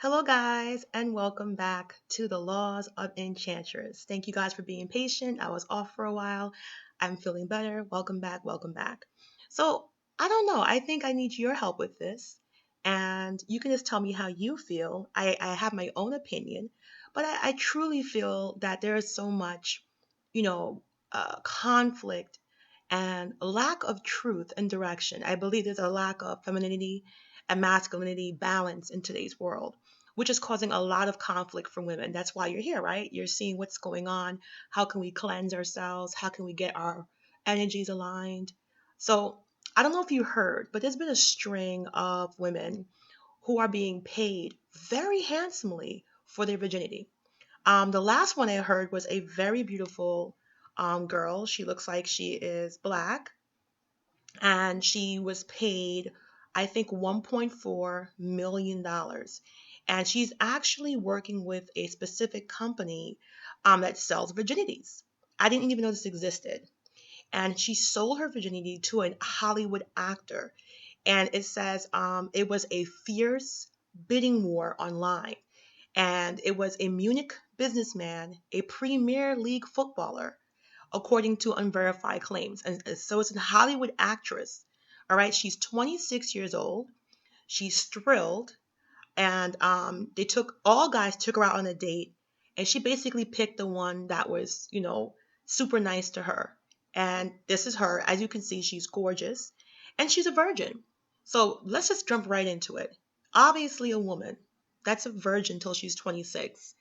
Hello, guys, and welcome back to the Laws of Enchantress. Thank you guys for being patient. I was off for a while. I'm feeling better. Welcome back. Welcome back. So, I don't know. I think I need your help with this. And you can just tell me how you feel. I have my own opinion, but I truly feel that there is so much, you know, conflict and lack of truth and direction. I believe there's a lack of femininity and masculinity balance in today's world, which is causing a lot of conflict for women. That's why you're here, right? You're seeing what's going on. How can we cleanse ourselves? How can we get our energies aligned? So, I don't know if you heard, but there's been a string of women who are being paid very handsomely for their virginity. The last one I heard was a very beautiful girl. She looks like she is black, and she was paid, I think, $1.4 million. And she's actually working with a specific company that sells virginities. I didn't even know this existed. And she sold her virginity to a Hollywood actor. And it says it was a fierce bidding war online. And it was a Munich businessman, a Premier League footballer, according to unverified claims. And so it's a Hollywood actress. All right, she's 26 years old. She's thrilled, and they took all guys took her out on a date, and she basically picked the one that was, super nice to her. And this is her. As you can see, she's gorgeous, and she's a virgin. So let's just jump right into it. Obviously, a woman that's a virgin till she's 26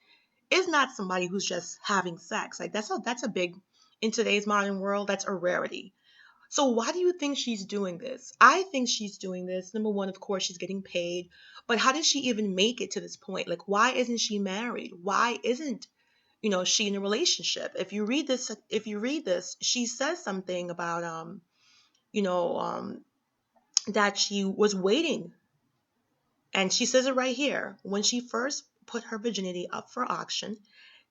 is not somebody who's just having sex. Like that's a big in today's modern world, that's a rarity. So why do you think she's doing this? I think she's doing this. Number one, of course, she's getting paid. But how did she even make it to this point? Like, why isn't she married? Why isn't, she in a relationship? If you read this, she says something about you know, that she was waiting. And she says it right here. When she first put her virginity up for auction,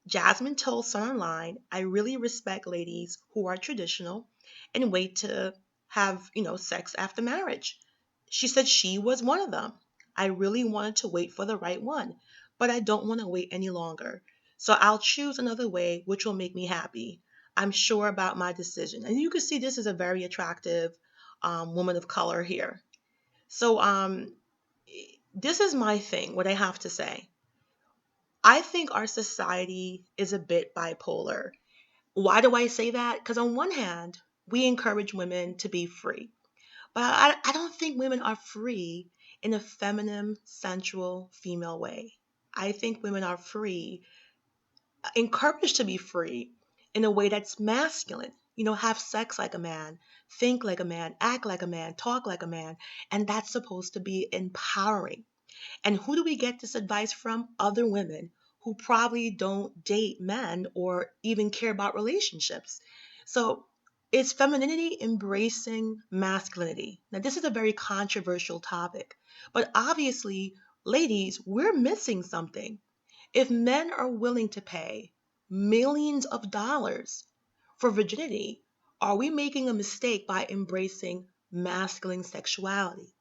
Jasmine told Sun Online, I really respect ladies who are traditional and wait to have, sex after marriage. She said she was one of them. I really wanted to wait for the right one, but I don't want to wait any longer. So I'll choose another way which will make me happy. I'm sure about my decision. And you can see this is a very attractive woman of color here. So this is my thing, what I have to say. I think our society is a bit bipolar. Why do I say that? Because on one hand, we encourage women to be free. But I don't think women are free in a feminine, sensual, female way. I think women are free, encouraged to be free in a way that's masculine. Have sex like a man, think like a man, act like a man, talk like a man. And that's supposed to be empowering. And who do we get this advice from? Other women who probably don't date men or even care about relationships. So is femininity embracing masculinity? Now, this is a very controversial topic, but obviously, ladies, we're missing something. If men are willing to pay millions of dollars for virginity, are we making a mistake by embracing masculine sexuality?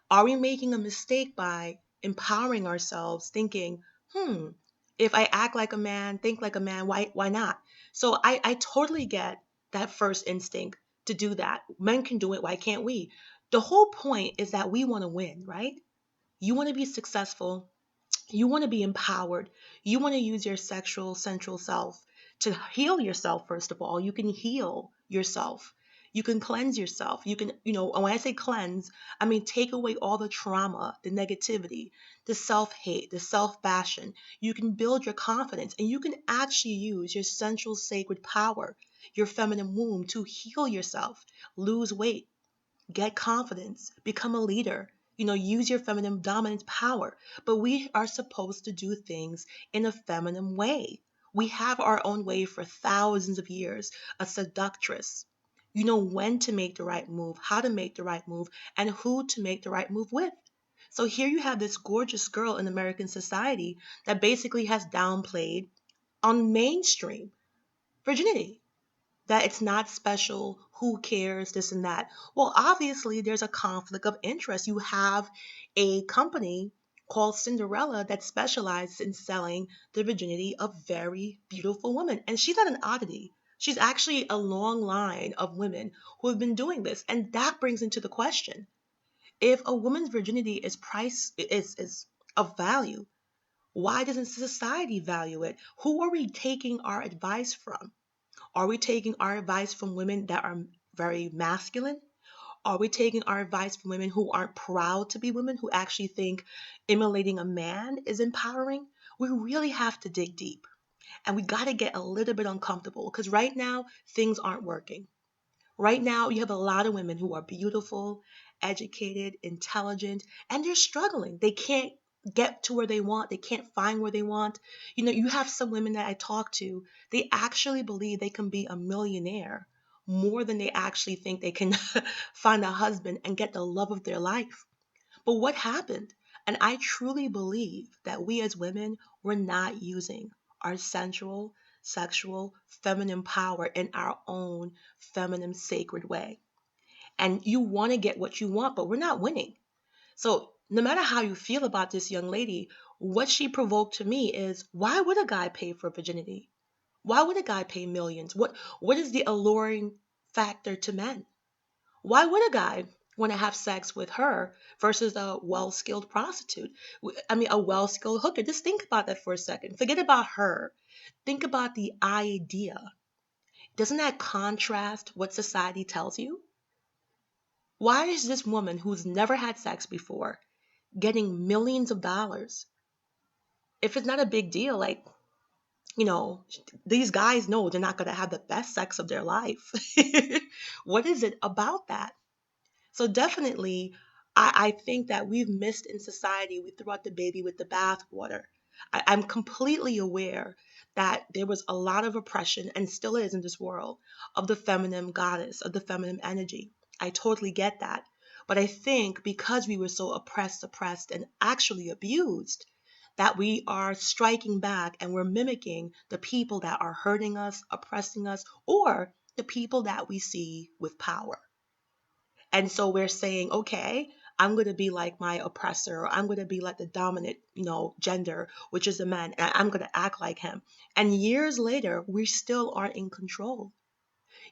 Are we making a mistake by empowering ourselves, thinking, if I act like a man, think like a man, why not? So I totally get that first instinct to do that. Men can do it, why can't we? The whole point is that we want to win, right? You want to be successful, you want to be empowered, you want to use your sexual central self to heal yourself. First of all, you can heal yourself. You can cleanse yourself. You can, and when I say cleanse, I mean take away all the trauma, the negativity, the self-hate, the self-bashing. You can build your confidence, and you can actually use your central sacred power, your feminine womb, to heal yourself, lose weight, get confidence, become a leader, use your feminine dominance power. But we are supposed to do things in a feminine way. We have our own way for thousands of years, a seductress. You know when to make the right move, how to make the right move, and who to make the right move with. So here you have this gorgeous girl in American society that basically has downplayed on mainstream virginity, that it's not special, who cares, this and that. Well, obviously, there's a conflict of interest. You have a company called Cinderella that specializes in selling the virginity of very beautiful women. And she's not an oddity. She's actually a long line of women who have been doing this. And that brings into the question, if a woman's virginity is of value, why doesn't society value it? Who are we taking our advice from? Are we taking our advice from women that are very masculine? Are we taking our advice from women who aren't proud to be women, who actually think emulating a man is empowering? We really have to dig deep, and we got to get a little bit uncomfortable, because right now things aren't working. Right now, you have a lot of women who are beautiful, educated, intelligent, and they're struggling. They can't get to where they want. They can't find where they want. You have some women that I talk to, they actually believe they can be a millionaire more than they actually think they can find a husband and get the love of their life. But what happened? And I truly believe that we as women were not using our sensual, sexual, feminine power in our own feminine, sacred way. And you want to get what you want, but we're not winning. So, no matter how you feel about this young lady, what she provoked to me is, why would a guy pay for virginity? Why would a guy pay millions? What is the alluring factor to men? Why would a guy want to have sex with her versus a well-skilled prostitute? I mean, a well-skilled hooker. Just think about that for a second. Forget about her. Think about the idea. Doesn't that contrast what society tells you? Why is this woman who's never had sex before getting millions of dollars? If it's not a big deal, like, you know, these guys know they're not going to have the best sex of their life. What is it about that? So definitely, I think that we've missed in society. We threw out the baby with the bathwater. I'm completely aware that there was a lot of oppression, and still is in this world, of the feminine goddess, of the feminine energy. I totally get that. But I think because we were so oppressed, suppressed, and actually abused, that we are striking back and we're mimicking the people that are hurting us, oppressing us, or the people that we see with power. And so we're saying, okay, I'm going to be like my oppressor, or I'm going to be like the dominant, gender, which is the man, and I'm going to act like him. And years later, we still aren't in control.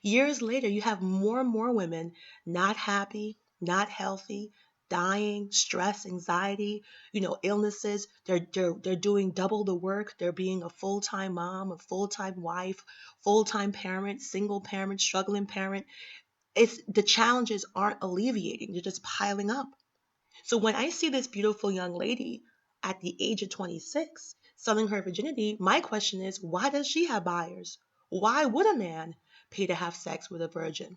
Years later, you have more and more women not happy, not healthy, dying, stress, anxiety, illnesses. They're doing double the work. They're being a full-time mom, a full-time wife, full-time parent, single parent, struggling parent. It's the challenges aren't alleviating, they're just piling up. So when I see this beautiful young lady at the age of 26 selling her virginity, my question is, why does she have buyers? Why would a man pay to have sex with a virgin?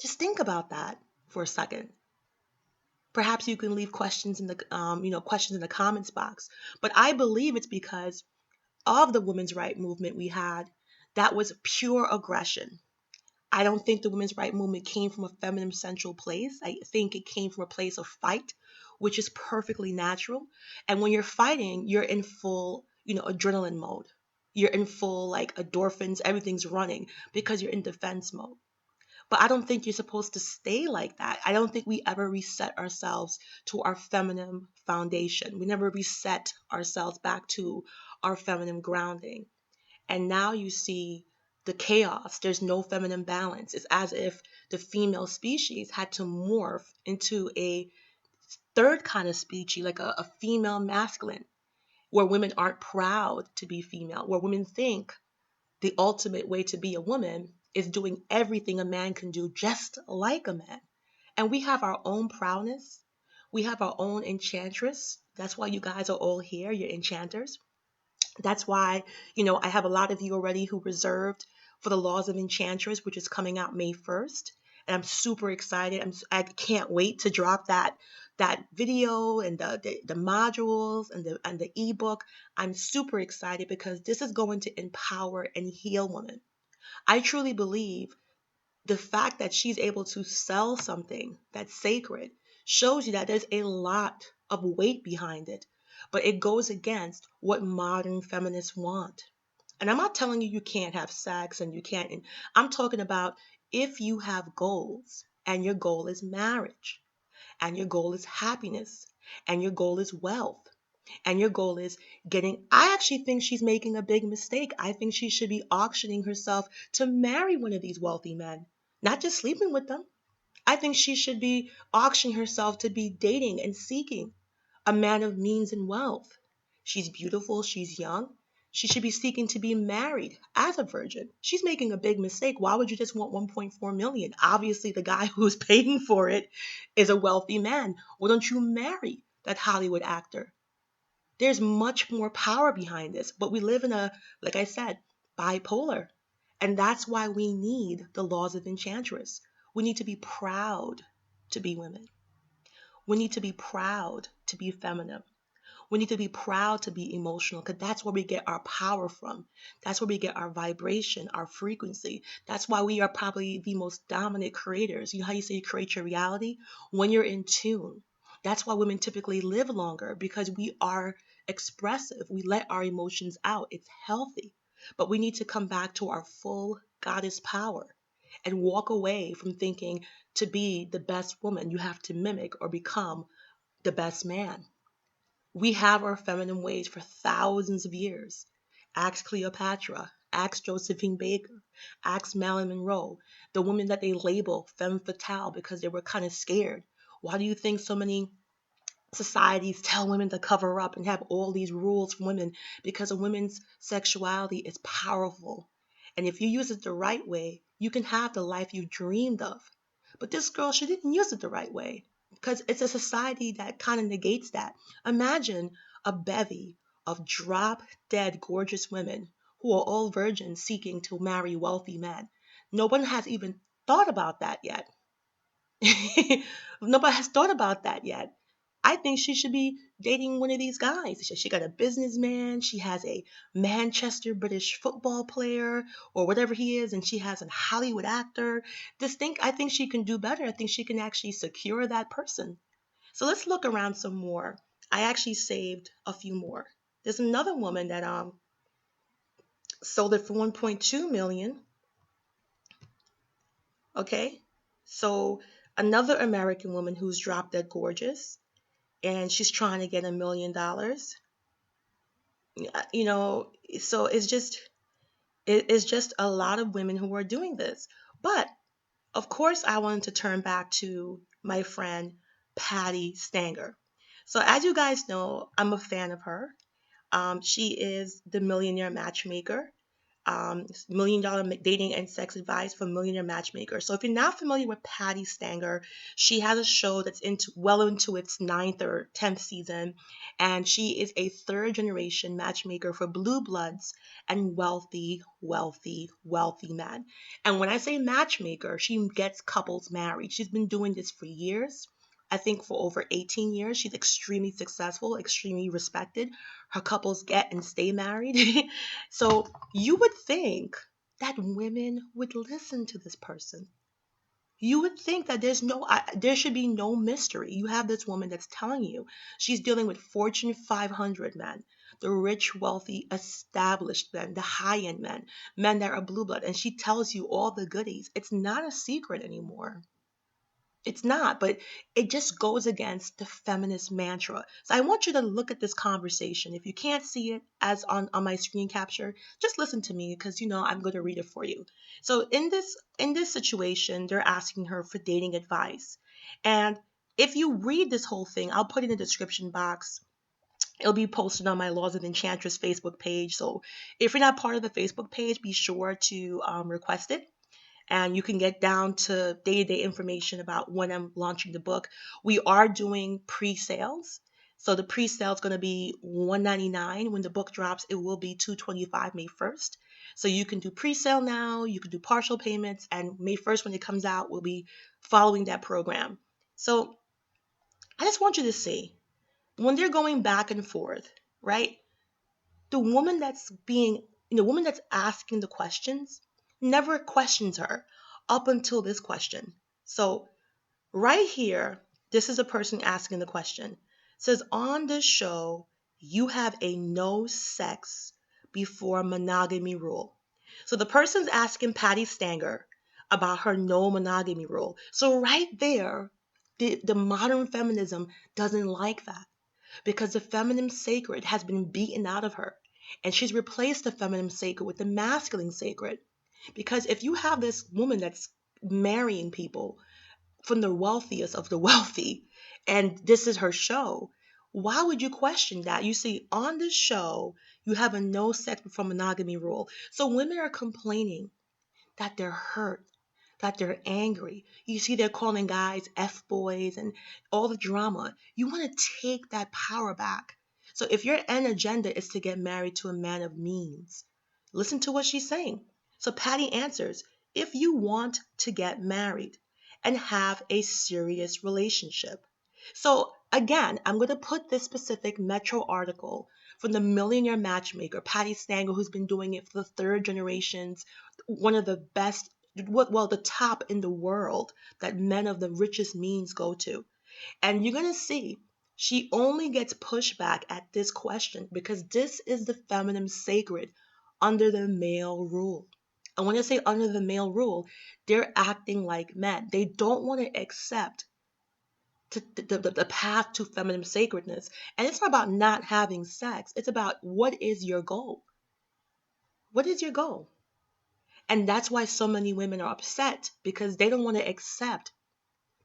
Just think about that for a second. Perhaps you can leave questions in the questions in the comments box. But I believe it's because of the women's right movement we had, that was pure aggression. I don't think the women's right movement came from a feminine central place. I think it came from a place of fight, which is perfectly natural. And when you're fighting, you're in full, adrenaline mode. You're in full, like, endorphins, everything's running because you're in defense mode. But I don't think you're supposed to stay like that. I don't think we ever reset ourselves to our feminine foundation. We never reset ourselves back to our feminine grounding. And now you see the chaos. There's no feminine balance. It's as if the female species had to morph into a third kind of species, like a female masculine, where women aren't proud to be female, where women think the ultimate way to be a woman is doing everything a man can do just like a man. And we have our own proudness. We have our own enchantress. That's why you guys are all here. You're enchanters. That's why, I have a lot of you already who reserved for the Laws of Enchantress, which is coming out May 1st. And I'm super excited. I can't wait to drop that video and the modules and the ebook. I'm super excited because this is going to empower and heal women. I truly believe the fact that she's able to sell something that's sacred shows you that there's a lot of weight behind it, but it goes against what modern feminists want. And I'm not telling you you can't have sex and you can't. I'm talking about if you have goals and your goal is marriage and your goal is happiness and your goal is wealth, and your goal is getting, I actually think she's making a big mistake. I think she should be auctioning herself to marry one of these wealthy men, not just sleeping with them. I think she should be auctioning herself to be dating and seeking a man of means and wealth. She's beautiful, she's young. She should be seeking to be married as a virgin. She's making a big mistake. Why would you just want 1.4 million? Obviously, the guy who's paying for it is a wealthy man. Why don't you marry that Hollywood actor? There's much more power behind this, but we live in a, like I said, bipolar. And that's why we need the laws of Enchantress. We need to be proud to be women. We need to be proud to be feminine. We need to be proud to be emotional because that's where we get our power from. That's where we get our vibration, our frequency. That's why we are probably the most dominant creators. You know how you say you create your reality? When you're in tune. That's why women typically live longer because we are expressive. We let our emotions out. It's healthy. But we need to come back to our full goddess power and walk away from thinking to be the best woman, you have to mimic or become the best man. We have our feminine ways for thousands of years. Ask Cleopatra, ask Josephine Baker, ask Marilyn Monroe, the women that they label femme fatale because they were kind of scared. Why do you think so many societies tell women to cover up and have all these rules for women? Because a woman's sexuality is powerful. And if you use it the right way, you can have the life you dreamed of. But this girl, she didn't use it the right way because it's a society that kind of negates that. Imagine a bevy of drop dead gorgeous women who are all virgins seeking to marry wealthy men. No one has even thought about that yet. Nobody has thought about that yet. I think she should be dating one of these guys. She got a businessman, she has a Manchester British football player or whatever he is, and she has a Hollywood actor. I think she can do better. I think she can actually secure that person. So let's look around some more. I actually saved a few more. There's another woman that sold it for 1.2 million. Okay. So another American woman who's drop dead gorgeous and she's trying to get $1 million. You know, so it's just a lot of women who are doing this. But of course, I wanted to turn back to my friend Patty Stanger. So as you guys know, I'm a fan of her. She is the Millionaire Matchmaker, $1 million dating and sex advice from Millionaire Matchmaker. So if you're not familiar with Patty Stanger, she has a show that's into its ninth or 10th season, and she is a third generation matchmaker for blue bloods and wealthy, wealthy, wealthy men. And when I say matchmaker, she gets couples married. She's been doing this for years. I think for over 18 years. She's extremely successful, extremely respected. Her couples get and stay married. So you would think that women would listen to this person. You would think that there should be no mystery. You have this woman that's telling you she's dealing with Fortune 500 men, the rich, wealthy, established men, the high-end men, men that are blue blood, and she tells you all the goodies. It's not a secret anymore. It's not, but it just goes against the feminist mantra. So I want you to look at this conversation. If you can't see it as on my screen capture, just listen to me because I'm going to read it for you. So in this situation, they're asking her for dating advice. And if you read this whole thing, I'll put it in the description box. It'll be posted on my Laws of Enchantress Facebook page. So if you're not part of the Facebook page, be sure to request it and you can get down to day-to-day information about when I'm launching the book. We are doing pre-sales. So the pre-sale is going to be $199. When the book drops, it will be $225 May 1st. So you can do pre-sale now, you can do partial payments, and May 1st when it comes out, we'll be following that program. So I just want you to see, when they're going back and forth, right? The woman that's asking the questions never questions her up until this question. So right here, this is a person asking the question. It says on this show, you have a no sex before monogamy rule. So the person's asking Patty Stanger about her no monogamy rule. So right there, The modern feminism doesn't like that because the feminine sacred has been beaten out of her. And she's replaced the feminine sacred with the masculine sacred. Because if you have this woman that's marrying people from the wealthiest of the wealthy, and this is her show, why would you question that? You see, on this show, you have a no sex before monogamy rule. So women are complaining that they're hurt, that they're angry. You see, they're calling guys F boys and all the drama. You want to take that power back. So if your end agenda is to get married to a man of means, listen to what she's saying. So Patty answers, if you want to get married and have a serious relationship. So again, I'm going to put this specific Metro article from the Millionaire Matchmaker, Patty Stanger, who's been doing it for the third generations, one of the best, well, the top in the world that men of the richest means go to. And you're going to see she only gets pushback at this question because this is the feminine sacred under the male rule. And when I say under the male rule, they're acting like men. They don't want to accept the path to feminine sacredness. And it's not about not having sex. It's about what is your goal? What is your goal? And that's why so many women are upset because they don't want to accept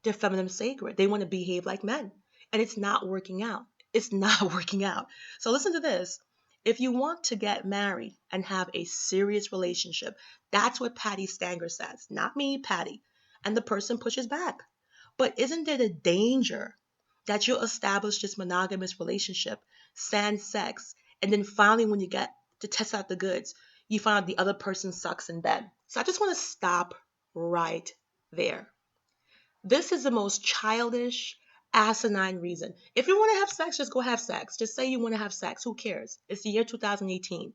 their feminine sacred. They want to behave like men. And it's not working out. It's not working out. So listen to this. If you want to get married and have a serious relationship, that's what Patty Stanger says. Not me, Patty. And the person pushes back. But isn't there the danger that you'll establish this monogamous relationship, sans sex, and then finally when you get to test out the goods, you find out the other person sucks in bed? So I just want to stop right there. This is the most childish, asinine reason. If you want to have sex, just go have sex. Just say you want to have sex. Who cares? It's the year 2018.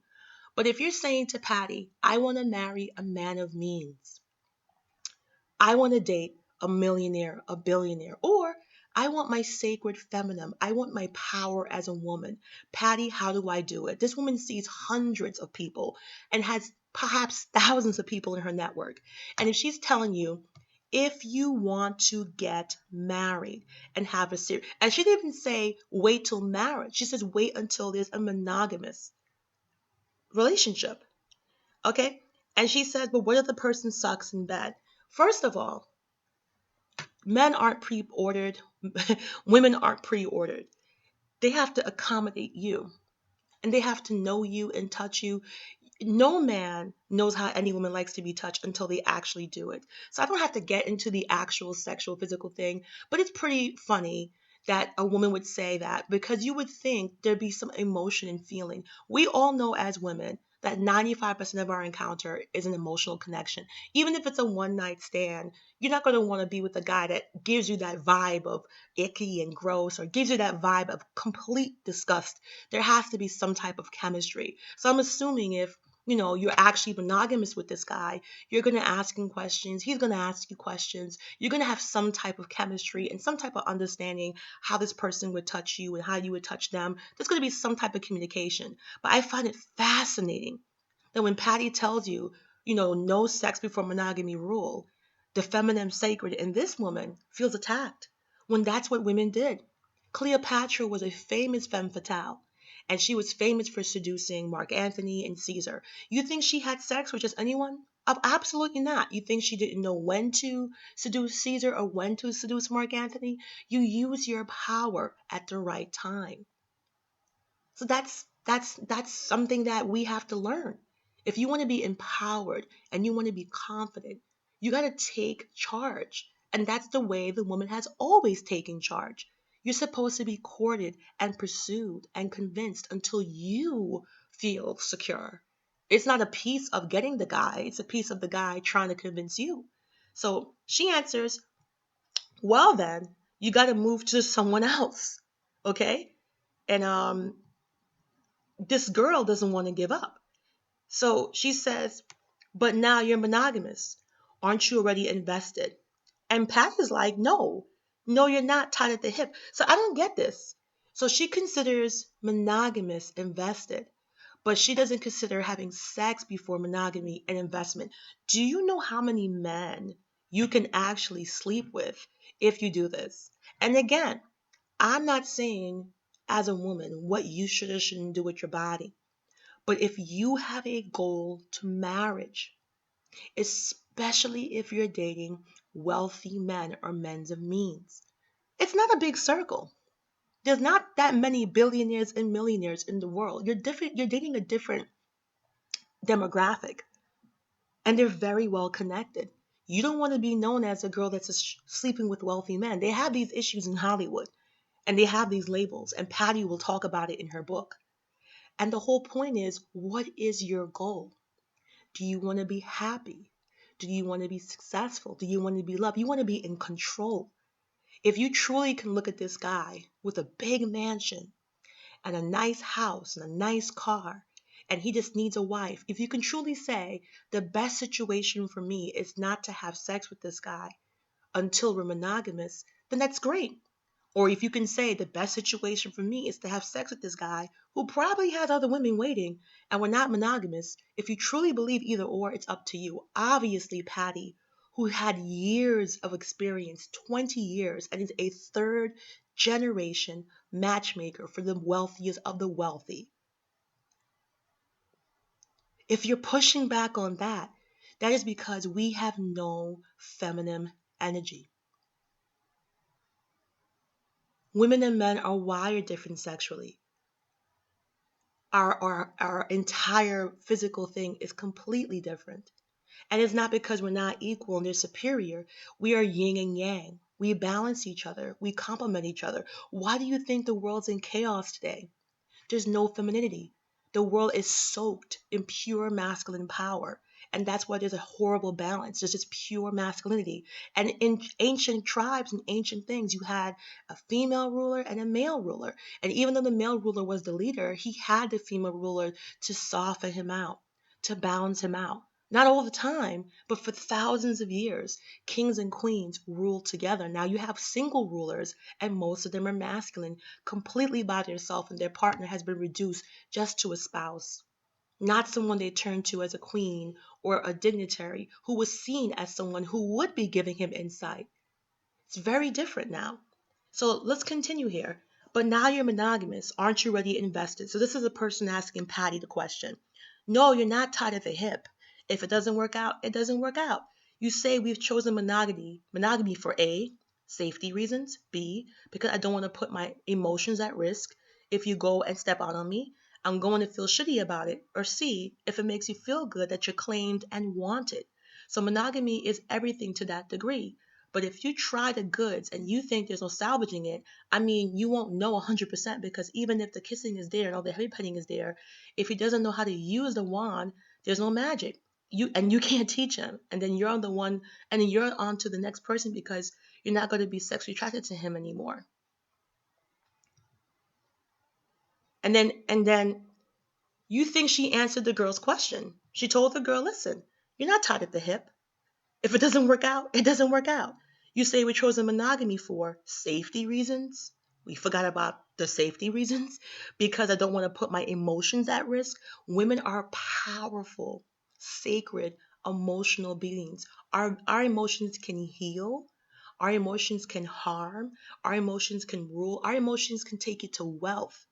But if you're saying to Patty, I want to marry a man of means, I want to date a millionaire, a billionaire, or I want my sacred feminine. I want my power as a woman. Patty, how do I do it? This woman sees hundreds of people and has perhaps thousands of people in her network. And if she's telling you, if you want to get married and have a serious, and she didn't even say wait till marriage. She says wait until there's a monogamous relationship. Okay? And she says, but what if the person sucks in bed? First of all, men aren't pre-ordered, women aren't pre-ordered. They have to accommodate you and they have to know you and touch you. No man knows how any woman likes to be touched until they actually do it. So I don't have to get into the actual sexual physical thing, but it's pretty funny that a woman would say that because you would think there'd be some emotion and feeling. We all know as women that 95% of our encounter is an emotional connection. Even if it's a one night stand, you're not going to want to be with a guy that gives you that vibe of icky and gross or gives you that vibe of complete disgust. There has to be some type of chemistry. So I'm assuming if you're actually monogamous with this guy, you're going to ask him questions. He's going to ask you questions. You're going to have some type of chemistry and some type of understanding how this person would touch you and how you would touch them. There's going to be some type of communication. But I find it fascinating that when Patty tells you, no sex before monogamy rule, the feminine sacred in this woman feels attacked when that's what women did. Cleopatra was a famous femme fatale, and she was famous for seducing Mark Antony and Caesar. You think she had sex with just anyone? Absolutely not. You think she didn't know when to seduce Caesar or when to seduce Mark Antony? You use your power at the right time. So that's something that we have to learn. If you want to be empowered and you want to be confident, you got to take charge. And that's the way the woman has always taken charge. You're supposed to be courted and pursued and convinced until you feel secure. It's not a piece of getting the guy, it's a piece of the guy trying to convince you. So she answers, well, then you got to move to someone else. Okay? And this girl doesn't want to give up. So she says, but now you're monogamous. Aren't you already invested? And Pat is like, no, you're not tied at the hip. So I don't get this. So she considers monogamous invested, but she doesn't consider having sex before monogamy an investment. Do you know how many men you can actually sleep with if you do this. And again, I'm not saying as a woman what you should or shouldn't do with your body. But if you have a goal to marriage, especially if you're dating wealthy men or men of means, it's not a big circle. There's not that many billionaires and millionaires in the world. You're dating a different demographic, and they're very well connected. You don't want to be known as a girl that's sleeping with wealthy men. They have these issues in Hollywood, and they have these labels, and Patty will talk about it in her book. And the whole point is, what is your goal? Do you want to be happy? Do you want to be successful? Do you want to be loved? You want to be in control. If you truly can look at this guy with a big mansion and a nice house and a nice car, and he just needs a wife, if you can truly say, the best situation for me is not to have sex with this guy until we're monogamous, then that's great. Or if you can say the best situation for me is to have sex with this guy who probably has other women waiting and we're not monogamous, if you truly believe either or, it's up to you. Obviously, Patty, who had years of experience, 20 years, and is a third generation matchmaker for the wealthiest of the wealthy. If you're pushing back on that, that is because we have no feminine energy. Women and men are wired different sexually. Our entire physical thing is completely different. And it's not because we're not equal and they're superior. We are yin and yang. We balance each other. We complement each other. Why do you think the world's in chaos today? There's no femininity. The world is soaked in pure masculine power. And that's why there's a horrible balance. There's just pure masculinity. And in ancient tribes and ancient things, you had a female ruler and a male ruler. And even though the male ruler was the leader, he had the female ruler to soften him out, to balance him out. Not all the time, but for thousands of years, kings and queens ruled together. Now you have single rulers, and most of them are masculine, completely by themselves, and their partner has been reduced just to a spouse, not someone they turn to as a queen or a dignitary who was seen as someone who would be giving him insight. It's very different now. So let's continue here. But now you're monogamous. Aren't you ready invested? So this is a person asking Patty the question. No, you're not tied at the hip. If it doesn't work out, it doesn't work out. You say we've chosen monogamy for A, safety reasons, B, because I don't want to put my emotions at risk. If you go and step out on me, I'm going to feel shitty about it. Or C, if it makes you feel good that you're claimed and wanted. So monogamy is everything to that degree. But if you try the goods and you think there's no salvaging it, I mean, you won't know 100% because even if the kissing is there and all the heavy petting is there, if he doesn't know how to use the wand, there's no magic. You can't teach him. And then you're on the one, and then you're on to the next person because you're not going to be sexually attracted to him anymore. And then you think she answered the girl's question. She told the girl, listen, you're not tied at the hip. If it doesn't work out, it doesn't work out. You say we chose a monogamy for safety reasons. We forgot about the safety reasons because I don't want to put my emotions at risk. Women are powerful, sacred, emotional beings. Our emotions can heal. Our emotions can harm. Our emotions can rule. Our emotions can take you to wealth.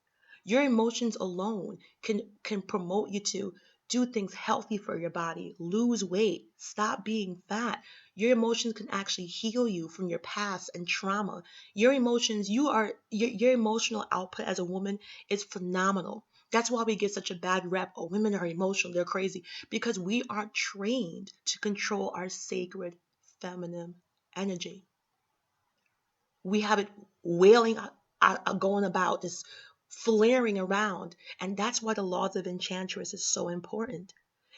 Your emotions alone can promote you to do things healthy for your body, lose weight, stop being fat. Your emotions can actually heal you from your past and trauma. Your emotions, your emotional output as a woman is phenomenal. That's why we get such a bad rep. Oh, women are emotional, they're crazy. Because we aren't trained to control our sacred feminine energy. We have it wailing, going about, this flaring around. And that's why the laws of Enchantress is so important.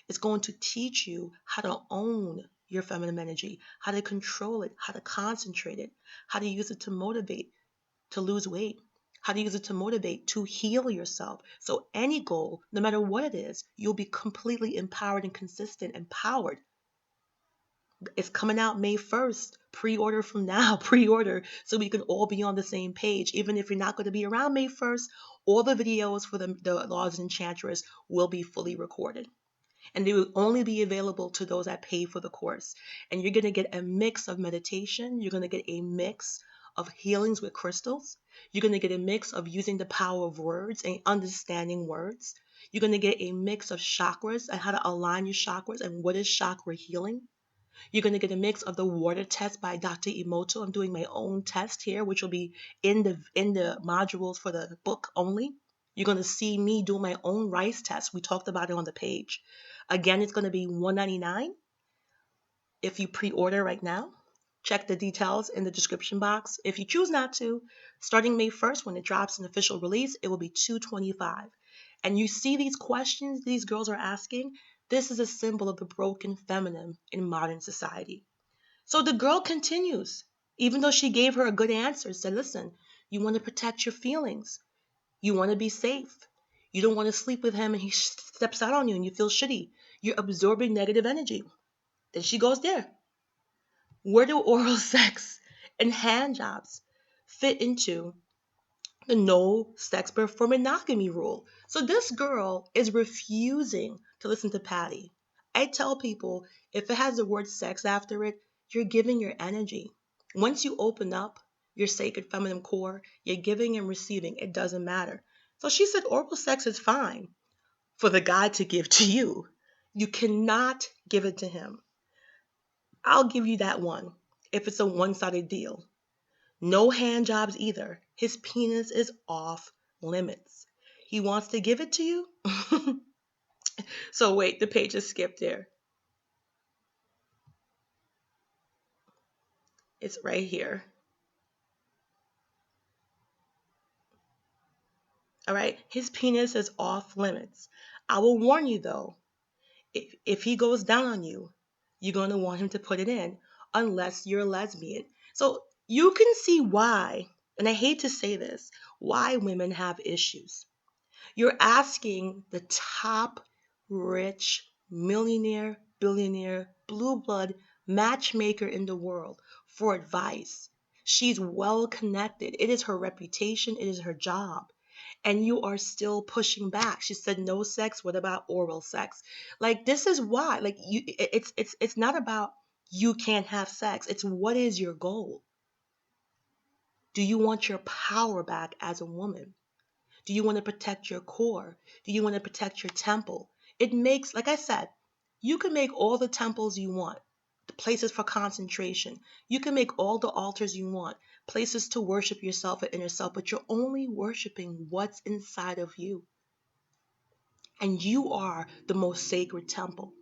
It's going to teach you how to own your feminine energy, how to control it, how to concentrate it, how to use it to motivate, to lose weight, how to use it to motivate, to heal yourself. So any goal, no matter what it is, you'll be completely empowered and consistent, empowered. It's coming out May 1st. Pre-order from now, pre-order, so we can all be on the same page. Even if you're not going to be around May 1st, all the videos for the Laws of Enchantress will be fully recorded. And they will only be available to those that pay for the course. And you're going to get a mix of meditation. You're going to get a mix of healings with crystals. You're going to get a mix of using the power of words and understanding words. You're going to get a mix of chakras and how to align your chakras and what is chakra healing. You're going to get a mix of the water test by Dr. Emoto. I'm doing my own test here, which will be in the modules for the book only. You're going to see me do my own rice test. We talked about it on the page. Again, it's going to be $199 if you pre-order right now. Check the details in the description box. If you choose not to, starting May 1st, when it drops an official release, it will be $225. And you see these questions these girls are asking? This is a symbol of the broken feminine in modern society. So the girl continues, even though she gave her a good answer, said, listen, you want to protect your feelings. You want to be safe. You don't want to sleep with him and he steps out on you and you feel shitty. You're absorbing negative energy. Then she goes there. Where do oral sex and hand jobs fit into the no sex before monogamy rule? So this girl is refusing to listen to Patty. I tell people, if it has the word sex after it, you're giving your energy. Once you open up your sacred feminine core, you're giving and receiving. It doesn't matter. So she said oral sex is fine for the guy to give to you. You cannot give it to him. I'll give you that one if it's a one-sided deal. No hand jobs either. His penis is off limits. He wants to give it to you? So wait, the page is skipped there. It's right here. All right, his penis is off limits. I will warn you though, if he goes down on you, you're going to want him to put it in unless you're a lesbian. So you can see why, and I hate to say this, why women have issues. You're asking the top rich millionaire, billionaire, blue blood matchmaker in the world for advice. She's well connected. It is her reputation, it is her job. And you are still pushing back. She said no sex, what about oral sex? Like this is why. Like it's not about you can't have sex. It's what is your goal? Do you want your power back as a woman? Do you want to protect your core? Do you want to protect your temple? It makes, like I said, you can make all the temples you want, the places for concentration. You can make all the altars you want, places to worship yourself and inner self, but you're only worshiping what's inside of you. And you are the most sacred temple.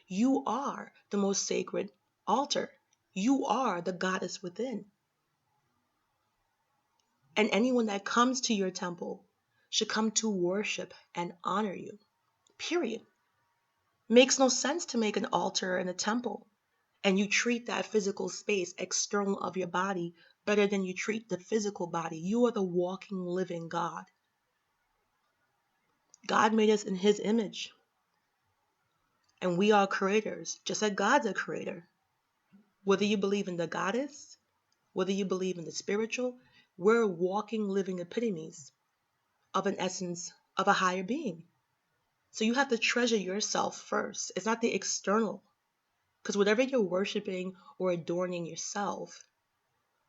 You are the most sacred altar. You are the goddess within. And anyone that comes to your temple should come to worship and honor you. Period. Makes no sense to make an altar and a temple and you treat that physical space external of your body better than you treat the physical body. You are the walking, living God. God made us in his image. And we are creators, just like God's a creator. Whether you believe in the goddess, whether you believe in the spiritual, we're walking, living epitomes of an essence of a higher being. So you have to treasure yourself first. It's not the external. Because whatever you're worshiping or adorning yourself,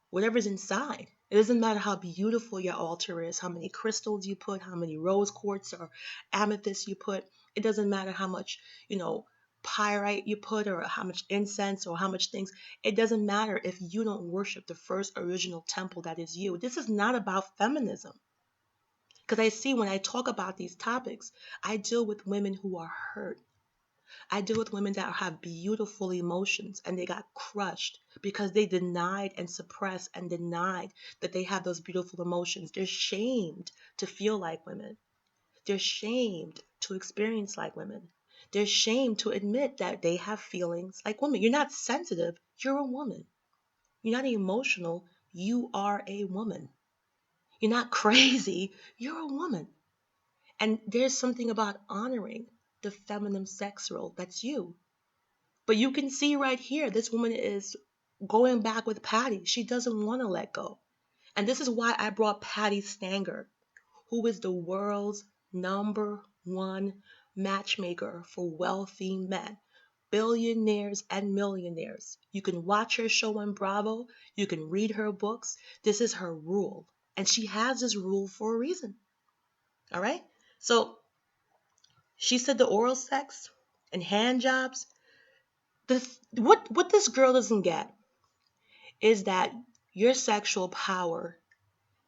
whatever's inside, it doesn't matter how beautiful your altar is, how many crystals you put, how many rose quartz or amethyst you put. It doesn't matter how much, pyrite you put or how much incense or how much things. It doesn't matter if you don't worship the first original temple that is you. This is not about feminism. Because I see when I talk about these topics, I deal with women who are hurt. I deal with women that have beautiful emotions and they got crushed because they denied and suppressed and denied that they have those beautiful emotions. They're shamed to feel like women. They're shamed to experience like women. They're shamed to admit that they have feelings like women. You're not sensitive, you're a woman. You're not emotional, you are a woman. You're not crazy, you're a woman. And there's something about honoring the feminine sex role. That's you. But you can see right here, this woman is going back with Patty. She doesn't want to let go. And this is why I brought Patty Stanger, who is the world's #1 matchmaker for wealthy men, billionaires and millionaires. You can watch her show on Bravo, you can read her books. This is her rule. And she has this rule for a reason. All right? So she said the oral sex and hand jobs. What this girl doesn't get is that your sexual power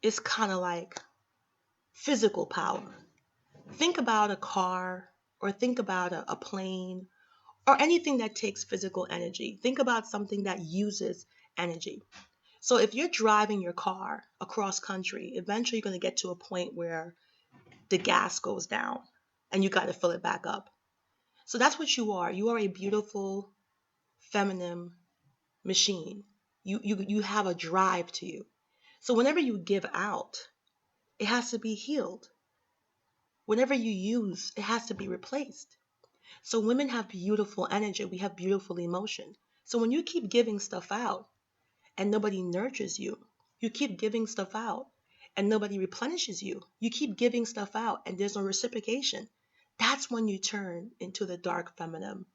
is kind of like physical power. Think about a car, or think about a plane, or anything that takes physical energy. Think about something that uses energy. So if you're driving your car across country, eventually you're going to get to a point where the gas goes down and you got to fill it back up. So that's what you are. You are a beautiful, feminine machine. You have a drive to you. So whenever you give out, it has to be healed. Whenever you use, it has to be replaced. So women have beautiful energy. We have beautiful emotion. So when you keep giving stuff out and nobody nurtures you, you keep giving stuff out and nobody replenishes you, you keep giving stuff out and there's no reciprocation. That's when you turn into the dark feminine.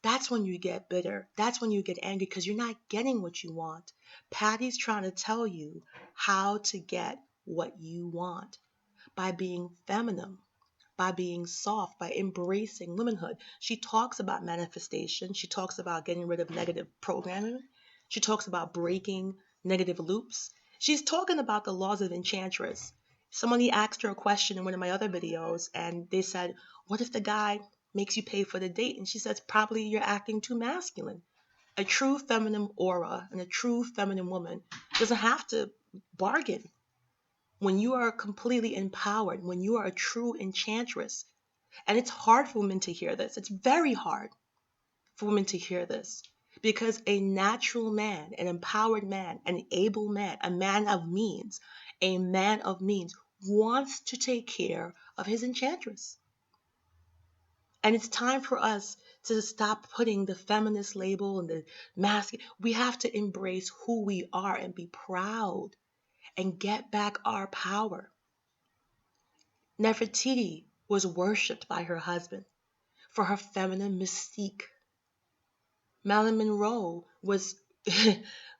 That's when you get bitter. That's when you get angry because you're not getting what you want. Patty's trying to tell you how to get what you want by being feminine, by being soft, by embracing womanhood. She talks about manifestation. She talks about getting rid of negative programming. She talks about breaking negative loops. She's talking about the laws of Enchantress. Somebody asked her a question in one of my other videos, and they said, what if the guy makes you pay for the date? And she says, probably you're acting too masculine. A true feminine aura and a true feminine woman doesn't have to bargain. When you are completely empowered, when you are a true enchantress, and it's hard for women to hear this. It's very hard for women to hear this because a natural man, an empowered man, an able man, a man of means, wants to take care of his enchantress. And it's time for us to stop putting the feminist label and the masculine. We have to embrace who we are and be proud and get back our power. Nefertiti was worshipped by her husband for her feminine mystique. Marilyn Monroe was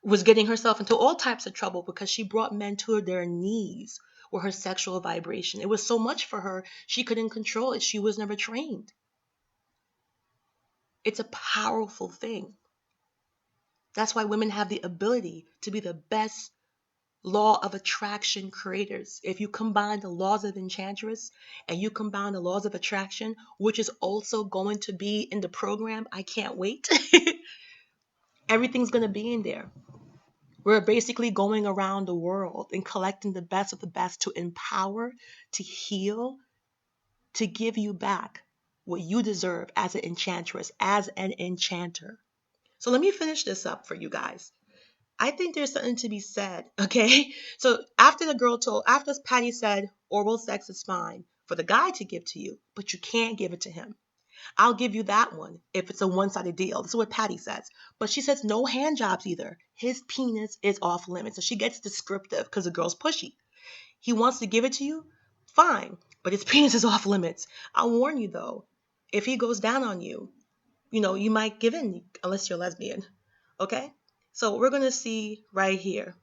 was getting herself into all types of trouble because she brought men to their knees with her sexual vibration. It was so much for her, she couldn't control it. She was never trained. It's a powerful thing. That's why women have the ability to be the best law of attraction creators. If you combine the laws of Enchantress and you combine the laws of attraction, which is also going to be in the program, I can't wait. Everything's going to be in there. We're basically going around the world and collecting the best of the best to empower, to heal, to give you back what you deserve as an enchantress, as an enchanter. So let me finish this up for you guys. I think there's something to be said, okay? So after Patty said oral sex is fine for the guy to give to you, but you can't give it to him. I'll give you that one if it's a one-sided deal. This is what Patty says. But she says no hand jobs either. His penis is off limits. So she gets descriptive because the girl's pushy. He wants to give it to you? Fine. But his penis is off limits. I'll warn you though, if he goes down on you, you might give in unless you're lesbian. Okay? So we're going to see right here.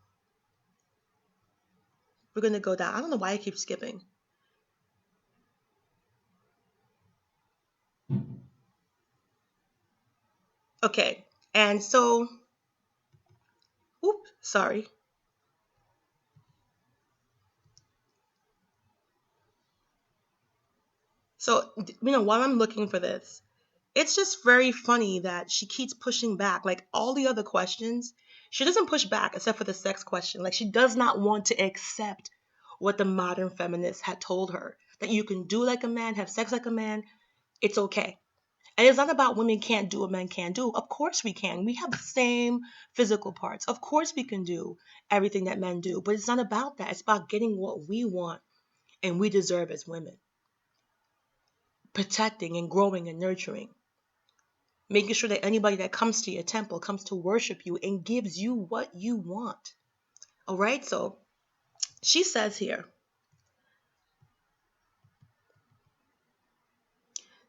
We're going to go down. I don't know why I keep skipping. Okay. And so, sorry. So, while I'm looking for this, it's just very funny that she keeps pushing back. Like all the other questions, she doesn't push back except for the sex question. Like she does not want to accept what the modern feminists had told her, that you can do like a man, have sex like a man, it's okay. And it's not about women can't do what men can't do. Of course we can. We have the same physical parts. Of course we can do everything that men do. But it's not about that. It's about getting what we want and we deserve as women. Protecting and growing and nurturing. Making sure that anybody that comes to your temple comes to worship you and gives you what you want. All right, so she says here,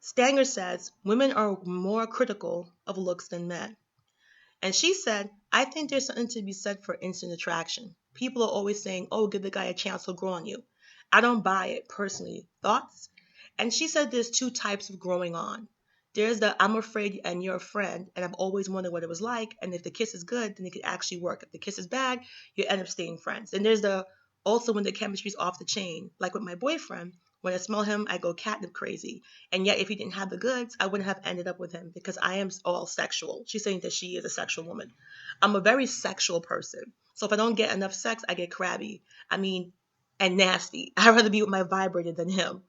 Stanger says women are more critical of looks than men. And she said, I think there's something to be said for instant attraction. People are always saying, oh, give the guy a chance, he'll grow on you. I don't buy it personally. Thoughts? And she said there's two types of growing on. There's the I'm afraid and you're a friend, and I've always wondered what it was like. And if the kiss is good, then it could actually work. If the kiss is bad, you end up staying friends. And there's the also when the chemistry's off the chain, like with my boyfriend. When I smell him, I go catnip crazy. And yet, if he didn't have the goods, I wouldn't have ended up with him because I am all sexual. She's saying that she is a sexual woman. I'm a very sexual person. So if I don't get enough sex, I get crabby. I mean, and nasty. I'd rather be with my vibrator than him.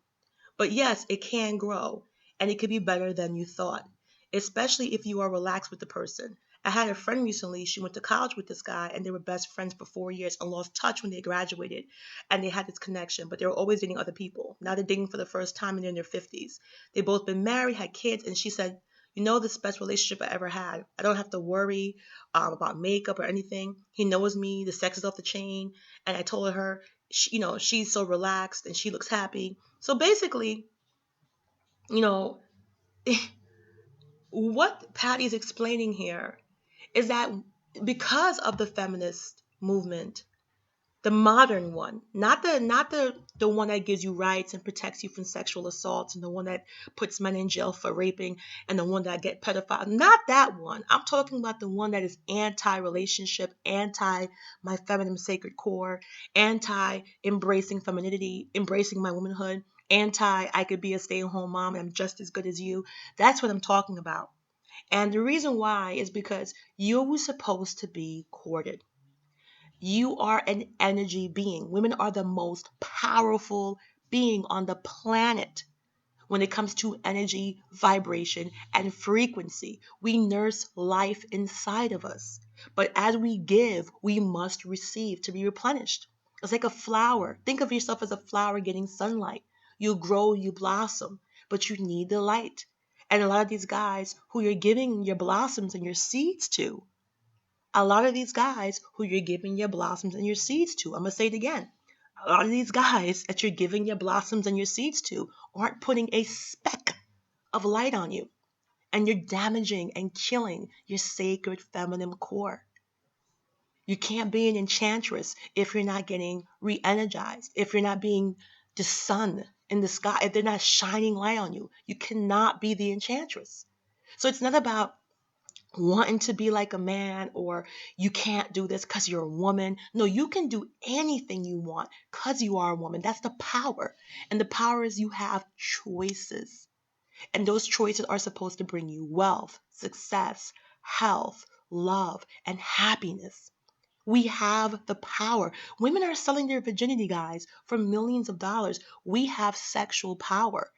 But yes, it can grow and it could be better than you thought, especially if you are relaxed with the person. I had a friend recently, she went to college with this guy and they were best friends for 4 years and lost touch when they graduated and they had this connection, but they were always dating other people. Now they're dating for the first time and they're in their 50s. They both been married, had kids, and she said, you know, this best relationship I ever had. I don't have to worry about makeup or anything. He knows me, the sex is off the chain. And I told her, she's so relaxed and she looks happy. So basically, you know, what Patty's explaining here is that because of the feminist movement, the modern one, not the one that gives you rights and protects you from sexual assaults and the one that puts men in jail for raping and the one that get pedophile, not that one. I'm talking about the one that is anti-relationship, anti my feminine sacred core, anti embracing femininity, embracing my womanhood, anti I could be a stay-at-home mom and I'm just as good as you. That's what I'm talking about. And the reason why is because you were supposed to be courted. You are an energy being. Women are the most powerful being on the planet when it comes to energy, vibration, and frequency. We nurse life inside of us. But as we give, we must receive to be replenished. It's like a flower. Think of yourself as a flower getting sunlight. You grow, you blossom, but you need the light. And a lot of these guys who you're giving your blossoms and your seeds to, a lot of these guys who you're giving your blossoms and your seeds to, I'm going to say it again. A lot of these guys that you're giving your blossoms and your seeds to aren't putting a speck of light on you. And you're damaging and killing your sacred feminine core. You can't be an enchantress if you're not getting re energized, if you're not being the sun in the sky, if they're not shining light on you. You cannot be the enchantress. So it's not about wanting to be like a man or you can't do this because you're a woman. No, you can do anything you want because you are a woman. That's the power. And the power is you have choices. And those choices are supposed to bring you wealth, success, health, love, and happiness. We have the power. Women are selling their virginity, guys, for millions of dollars. We have sexual power.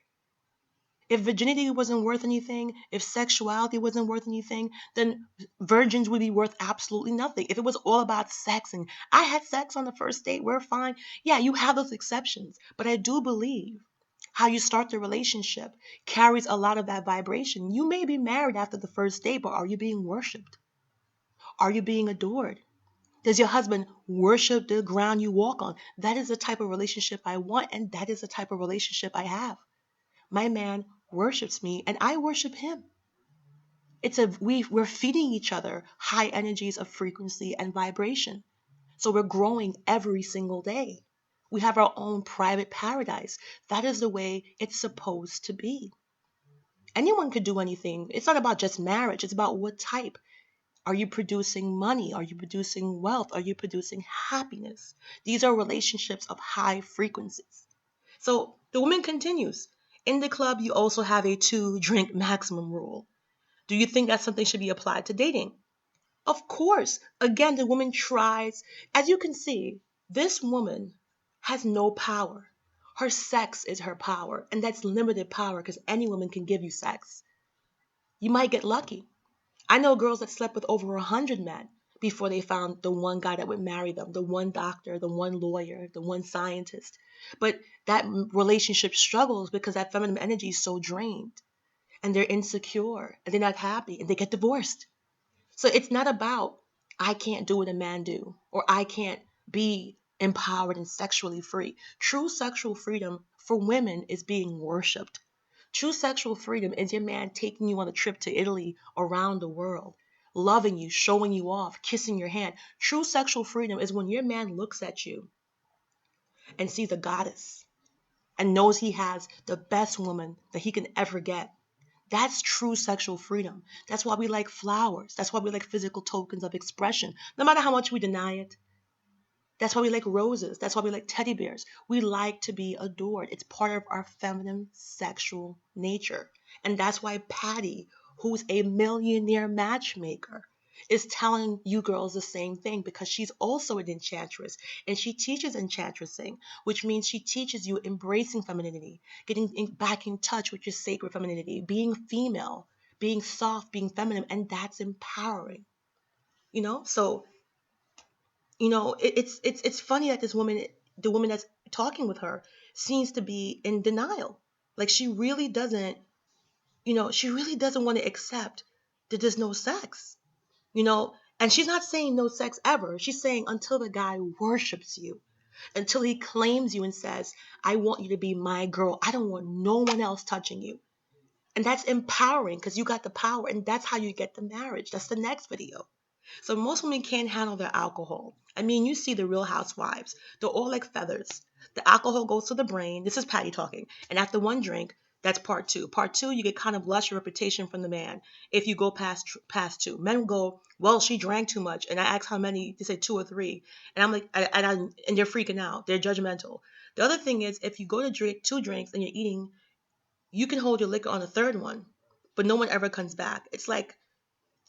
If virginity wasn't worth anything, if sexuality wasn't worth anything, then virgins would be worth absolutely nothing. If it was all about sex and I had sex on the first date, we're fine. Yeah, you have those exceptions. But I do believe how you start the relationship carries a lot of that vibration. You may be married after the first date, but are you being worshipped? Are you being adored? Does your husband worship the ground you walk on? That is the type of relationship I want, and that is the type of relationship I have. My man worships me and I worship him. We're feeding each other high energies of frequency and vibration. So we're growing every single day. We have our own private paradise. That is the way it's supposed to be. Anyone could do anything. It's not about just marriage. It's about what type. Are you producing money? Are you producing wealth? Are you producing happiness? These are relationships of high frequencies. So the woman continues. In the club, you also have a 2 drink maximum rule. Do you think that something should be applied to dating? Of course. Again, the woman tries. As you can see, this woman has no power. Her sex is her power, and that's limited power because any woman can give you sex. You might get lucky. I know girls that slept with over 100 men before they found the one guy that would marry them, the one doctor, the one lawyer, the one scientist. But that relationship struggles because that feminine energy is so drained and they're insecure and they're not happy and they get divorced. So it's not about I can't do what a man do or I can't be empowered and sexually free. True sexual freedom for women is being worshipped. True sexual freedom is your man taking you on a trip to Italy, around the world, loving you, showing you off, kissing your hand. True sexual freedom is when your man looks at you and sees a goddess and knows he has the best woman that he can ever get. That's true sexual freedom. That's why we like flowers. That's why we like physical tokens of expression, no matter how much we deny it. That's why we like roses. That's why we like teddy bears. We like to be adored. It's part of our feminine sexual nature. And that's why Patty, who's a millionaire matchmaker, is telling you girls the same thing, because she's also an enchantress and she teaches enchantressing, which means she teaches you embracing femininity, back in touch with your sacred femininity, being female, being soft, being feminine, and that's empowering. So it's funny that this woman, the woman that's talking with her, seems to be in denial. Like she really doesn't want to accept that there's no sex. You know, and she's not saying no sex ever. She's saying until the guy worships you, until he claims you and says, "I want you to be my girl. I don't want no one else touching you." And that's empowering because you got the power, and that's how you get the marriage. That's the next video. So most women can't handle their alcohol. I mean, you see the Real Housewives. They're all like feathers. The alcohol goes to the brain. This is Patty talking. And after one drink, that's part two. Part two, you get kind of blush your reputation from the man if you go past two. Men go, well, she drank too much. And I ask how many, they say two or three. And I'm like, and they're freaking out. They're judgmental. The other thing is, if you go to drink two drinks and you're eating, you can hold your liquor on the third one, but no one ever comes back. It's like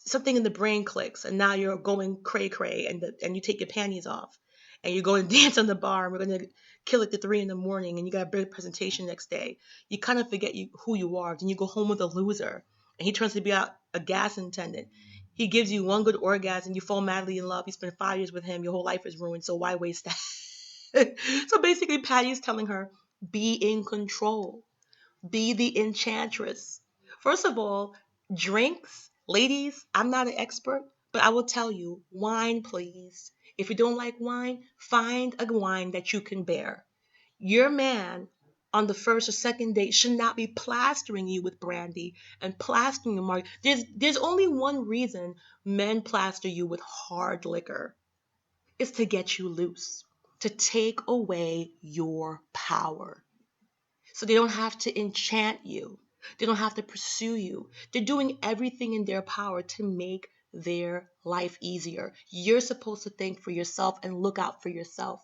something in the brain clicks, and now you're going cray cray, and you take your panties off, and you go and dance on the bar, and we're gonna kill it to 3 in the morning, and you got a big presentation next day. You kind of forget who you are, and you go home with a loser, and he turns to be a gas attendant. He gives you one good orgasm, you fall madly in love. You spend 5 years with him, your whole life is ruined. So why waste that? So basically, Patty is telling her, be in control. Be the enchantress. First of all, drinks, ladies, I'm not an expert, but I will tell you, wine, please. If you don't like wine, find a wine that you can bear. Your man on the first or second date should not be plastering you with brandy and plastering your mark. There's only one reason men plaster you with hard liquor. It's to get you loose, to take away your power. So they don't have to enchant you. They don't have to pursue you. They're doing everything in their power to make their life easier. You're supposed to think for yourself and look out for yourself.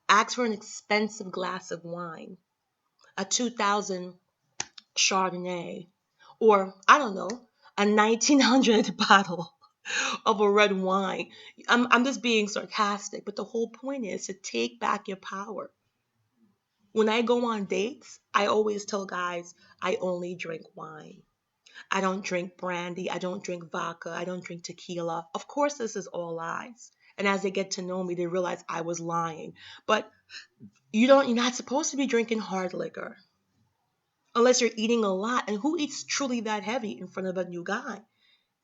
Ask for an expensive glass of wine, a 2000 Chardonnay, or I don't know, a 1900 bottle of a red wine. I'm just being sarcastic, but the whole point is to take back your power. When I go on dates, I always tell guys I only drink wine. I don't drink brandy. I don't drink vodka. I don't drink tequila. Of course, this is all lies. And as they get to know me, they realize I was lying. But you're not supposed to be drinking hard liquor unless you're eating a lot. And who eats truly that heavy in front of a new guy?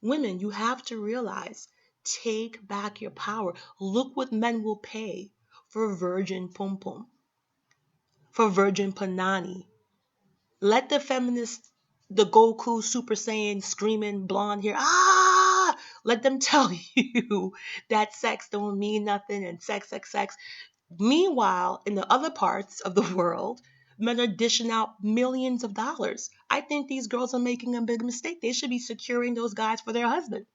Women, you have to realize, take back your power. Look what men will pay for virgin pum pum, for virgin panani. Let the feminists, the Goku Super Saiyan screaming blonde hair, let them tell you that sex don't mean nothing and sex, sex, sex. Meanwhile, in the other parts of the world, men are dishing out millions of dollars. I think these girls are making a big mistake. They should be securing those guys for their husband.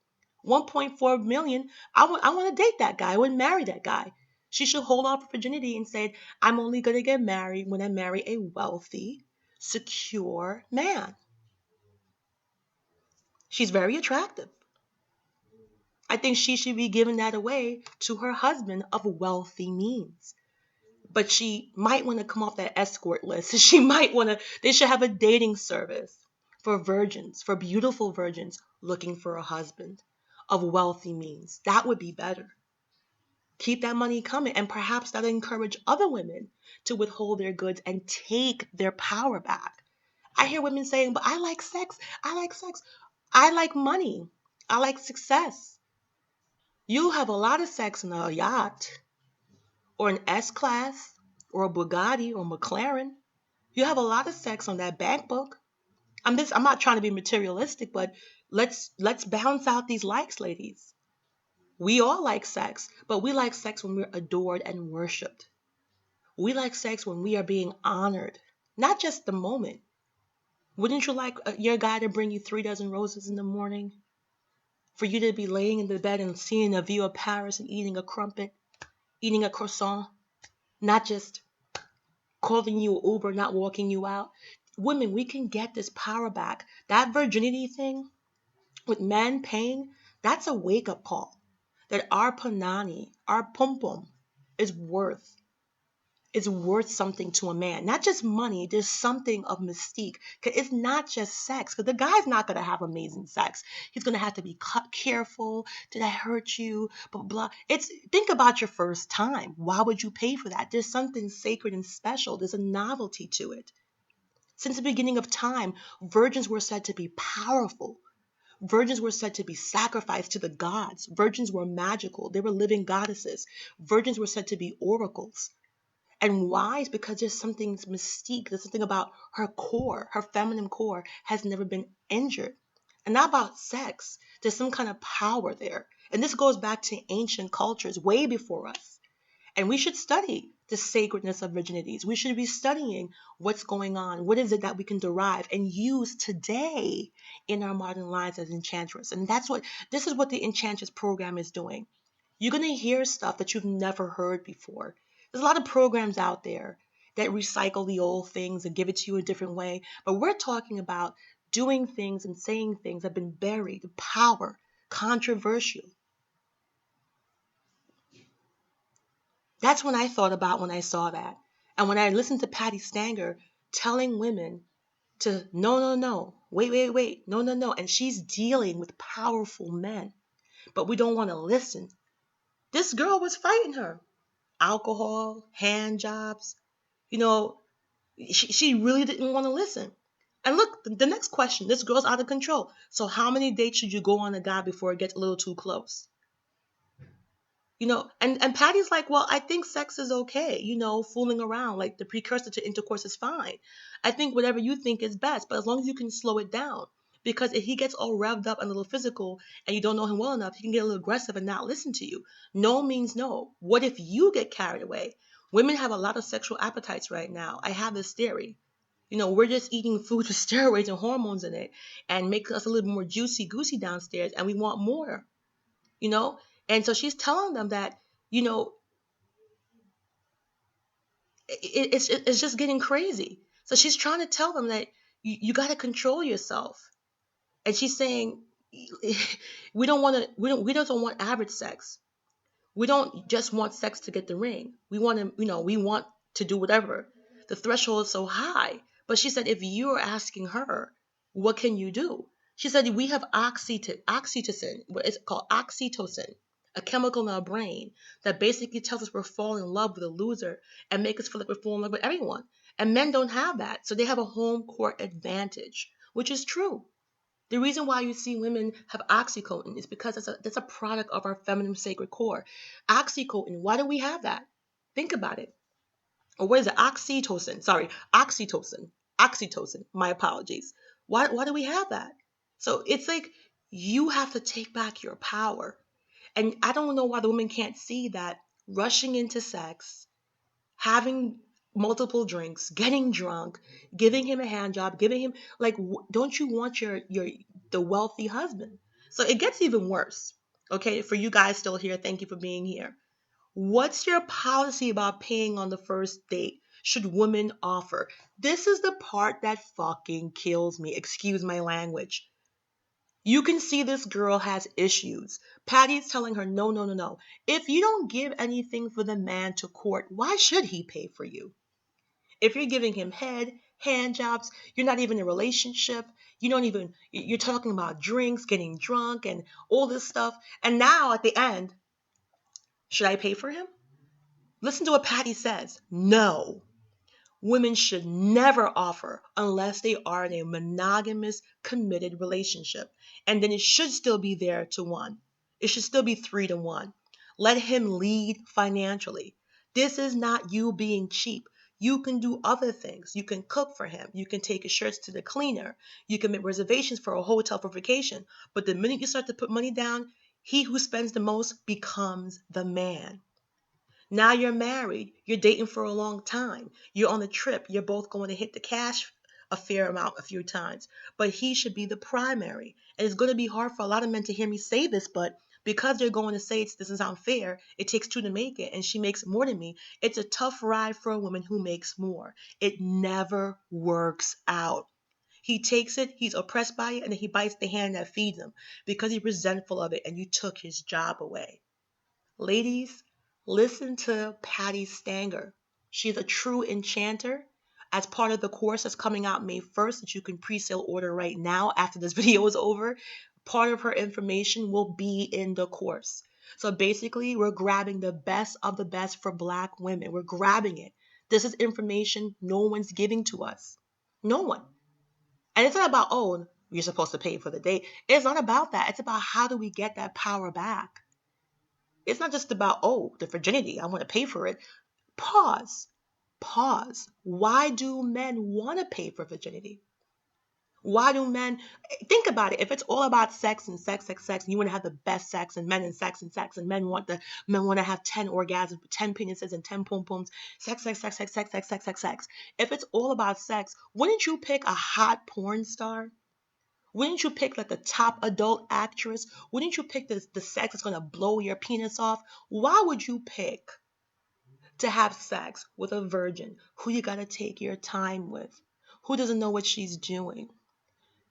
1.4 million. I want to date that guy. I wouldn't marry that guy. She should hold on for virginity and say, I'm only going to get married when I marry a wealthy, secure man. She's very attractive. I think she should be giving that away to her husband of wealthy means. But she might want to come off that escort list. They should have a dating service for virgins, for beautiful virgins looking for a husband of wealthy means. That would be better. Keep that money coming, and perhaps that'll encourage other women to withhold their goods and take their power back. I hear women saying, but I like sex. I like sex. I like money. I like success. You have a lot of sex in a yacht or an S class or a Bugatti or McLaren. You have a lot of sex on that bank book. I'm not trying to be materialistic, but let's balance out these likes, ladies. We all like sex, but we like sex when we're adored and worshipped. We like sex when we are being honored, not just the moment. Wouldn't you like your guy to bring you 3 dozen roses in the morning? For you to be laying in the bed and seeing a view of Paris and eating a crumpet, eating a croissant, not just calling you Uber, not walking you out. Women, we can get this power back. That virginity thing with men paying, that's a wake up call. That our panani, our pum pum, is worth is worth something to a man. Not just money, there's something of mystique. 'Cause it's not just sex, because the guy's not going to have amazing sex. He's going to have to be careful. Did I hurt you? Blah, blah. Think about your first time. Why would you pay for that? There's something sacred and special. There's a novelty to it. Since the beginning of time, virgins were said to be powerful. Virgins were said to be sacrificed to the gods. Virgins were magical. They were living goddesses. Virgins were said to be oracles. And why? Is because there's something mystique. There's something about her core, her feminine core has never been injured. And not about sex. There's some kind of power there. And this goes back to ancient cultures way before us. And we should study the sacredness of virginities. We should be studying what's going on. What is it that we can derive and use today in our modern lives as enchantress? And this is what the Enchantress program is doing. You're going to hear stuff that you've never heard before. There's a lot of programs out there that recycle the old things and give it to you a different way. But we're talking about doing things and saying things that have been buried, power, controversial. That's what I thought about when I saw that. And when I listened to Patty Stanger telling women to no, no, no, wait, no, no, no. And she's dealing with powerful men, but we don't want to listen. This girl was fighting her. Alcohol, hand jobs, you know, she really didn't want to listen. And look, the next question, this girl's out of control. So how many dates should you go on a guy before it gets a little too close? And Patty's like, well, I think sex is okay, fooling around, like the precursor to intercourse is fine. I think whatever you think is best, but as long as you can slow it down. Because if he gets all revved up and a little physical and you don't know him well enough, he can get a little aggressive and not listen to you. No means no. What if you get carried away? Women have a lot of sexual appetites right now. I have this theory. We're just eating food with steroids and hormones in it and makes us a little more juicy goosey downstairs and we want more you know? And so she's telling them that, you know, it's just getting crazy. So she's trying to tell them that you got to control yourself. And she's saying, we don't want average sex. We don't just want sex to get the ring. We want to, we want to do whatever. The threshold is so high. But she said, if you're asking her, what can you do? She said, we have oxytocin, what is it called? Oxytocin, a chemical in our brain that basically tells us we're falling in love with a loser and make us feel like we're falling in love with everyone. And men don't have that. So they have a home court advantage, which is true. The reason why you see women have oxytocin is because that's a product of our feminine sacred core. Oxytocin, why do we have that? Think about it. Or what is it? Oxytocin. Sorry, oxytocin. Oxytocin. My apologies. Why do we have that? So it's like you have to take back your power. And I don't know why the women can't see that rushing into sex, having multiple drinks, getting drunk, giving him a hand job, giving him like, don't you want your the wealthy husband? So it gets even worse. Okay, for you guys still here, thank you for being here. What's your policy about paying on the first date? Should women offer? This is the part that fucking kills me. Excuse my language. You can see this girl has issues. Patty's telling her, no, no, no, no. If you don't give anything for the man to court, why should he pay for you? If you're giving him head, hand jobs, you're not even in a relationship. You're talking about drinks, getting drunk, and all this stuff. And now at the end, should I pay for him? Listen to what Patty says. No. Women should never offer unless they are in a monogamous, committed relationship. And then it should still be there to one. It should still be 3-1. Let him lead financially. This is not you being cheap. You can do other things. You can cook for him. You can take his shirts to the cleaner. You can make reservations for a hotel for vacation. But the minute you start to put money down, he who spends the most becomes the man. Now you're married. You're dating for a long time. You're on a trip. You're both going to hit the cash a fair amount a few times. But he should be the primary. And it's going to be hard for a lot of men to hear me say this, but because they're going to say this is unfair, it takes two to make it, and she makes more than me. It's a tough ride for a woman who makes more. It never works out. He takes it, he's oppressed by it, and then he bites the hand that feeds him because he's resentful of it and you took his job away. Ladies, listen to Patty Stanger. She's a true enchanter. As part of the course that's coming out May 1st, that you can pre-sale order right now after this video is over, part of her information will be in the course. So basically, we're grabbing the best of the best for Black women. We're grabbing it. This is information no one's giving to us. No one. And it's not about, oh, you're supposed to pay for the date. It's not about that. It's about how do we get that power back. It's not just about, oh, the virginity, I want to pay for it. Pause. Pause. Why do men want to pay for virginity? Why do men think about it? If it's all about sex and sex, and you want to have the best sex and men and sex, and men want to have 10 orgasms, 10 penises and 10 pom poms, sex. If it's all about sex, wouldn't you pick a hot porn star? Wouldn't you pick like the top adult actress? Wouldn't you pick the sex that's gonna blow your penis off? Why would you pick to have sex with a virgin who you gotta take your time with, who doesn't know what she's doing?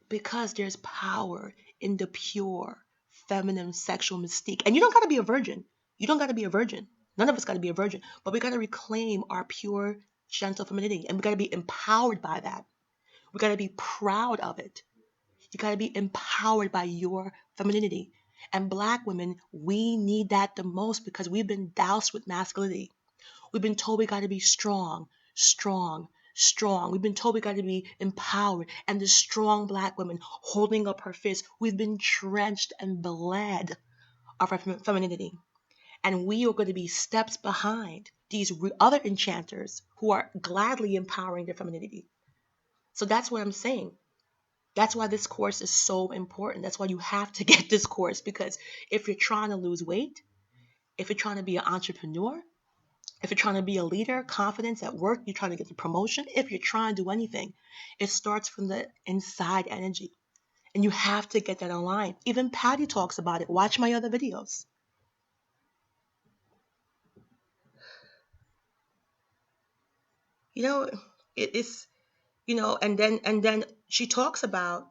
Because there's power in the pure feminine sexual mystique. And you don't gotta be a virgin. You don't gotta be a virgin. None of us gotta be a virgin. But we gotta reclaim our pure, gentle femininity. And we gotta be empowered by that. We gotta be proud of it. You got to be empowered by your femininity. And Black women, we need that the most because we've been doused with masculinity. We've been told we got to be strong, strong, strong. We've been told we got to be empowered. And the strong Black woman holding up her fist, we've been drenched and bled of our femininity. And we are going to be steps behind these other enchanters who are gladly empowering their femininity. So that's what I'm saying. That's why this course is so important. That's why you have to get this course, because if you're trying to lose weight, if you're trying to be an entrepreneur, if you're trying to be a leader, confidence at work, you're trying to get the promotion, if you're trying to do anything, it starts from the inside energy. And you have to get that online. Even Patty talks about it. Watch my other videos. You know, it's, and then she talks about,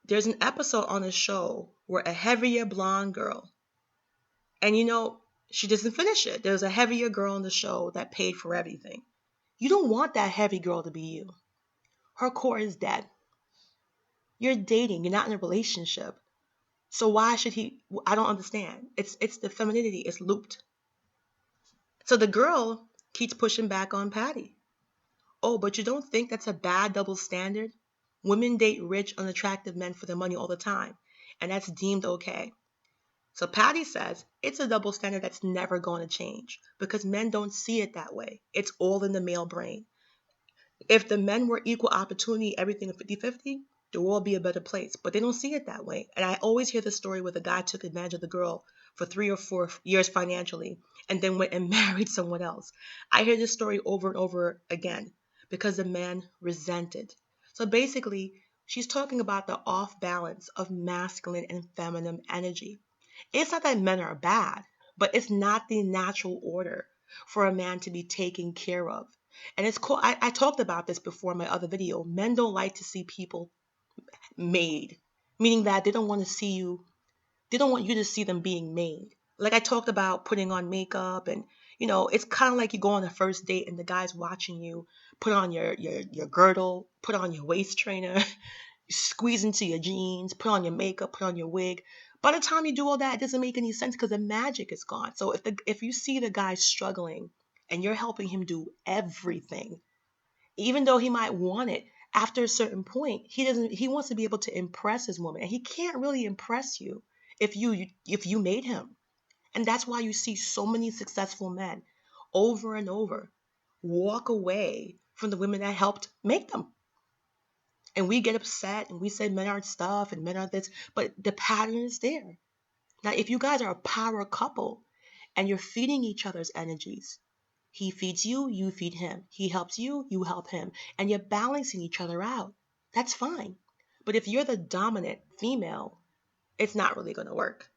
there's an episode on the show where a heavier blonde girl, and she doesn't finish it. There's a heavier girl on the show that paid for everything. You don't want that heavy girl to be you. Her core is dead. You're dating. You're not in a relationship. So why should he? I don't understand. It's the femininity. It's looped. So the girl keeps pushing back on Patty. Oh, but you don't think that's a bad double standard? Women date rich, unattractive men for their money all the time, and that's deemed okay. So Patty says it's a double standard that's never going to change because men don't see it that way. It's all in the male brain. If the men were equal opportunity, everything 50-50, the world would be a better place. But they don't see it that way. And I always hear the story where the guy took advantage of the girl for 3 or 4 years financially and then went and married someone else. I hear this story over and over again because the man resented. So basically, she's talking about the off balance of masculine and feminine energy. It's not that men are bad, but it's not the natural order for a man to be taken care of. And it's cool. I talked about this before in my other video. Men don't like to see people made, meaning that they don't want you to see them being made. Like I talked about putting on makeup and, it's kind of like you go on a first date and the guy's watching you put on your girdle, put on your waist trainer, squeeze into your jeans, put on your makeup, put on your wig. By the time you do all that, it doesn't make any sense because the magic is gone. So if you see the guy struggling and you're helping him do everything, even though he might want it, after a certain point, he wants to be able to impress his woman. And he can't really impress you if you made him. And that's why you see so many successful men over and over. walk away from the women that helped make them. And we get upset and we say men aren't stuff and men aren't this, but the pattern is there. Now, if you guys are a power couple and you're feeding each other's energies, he feeds you, you feed him. He helps you, you help him. And you're balancing each other out. That's fine. But if you're the dominant female, it's not really going to work.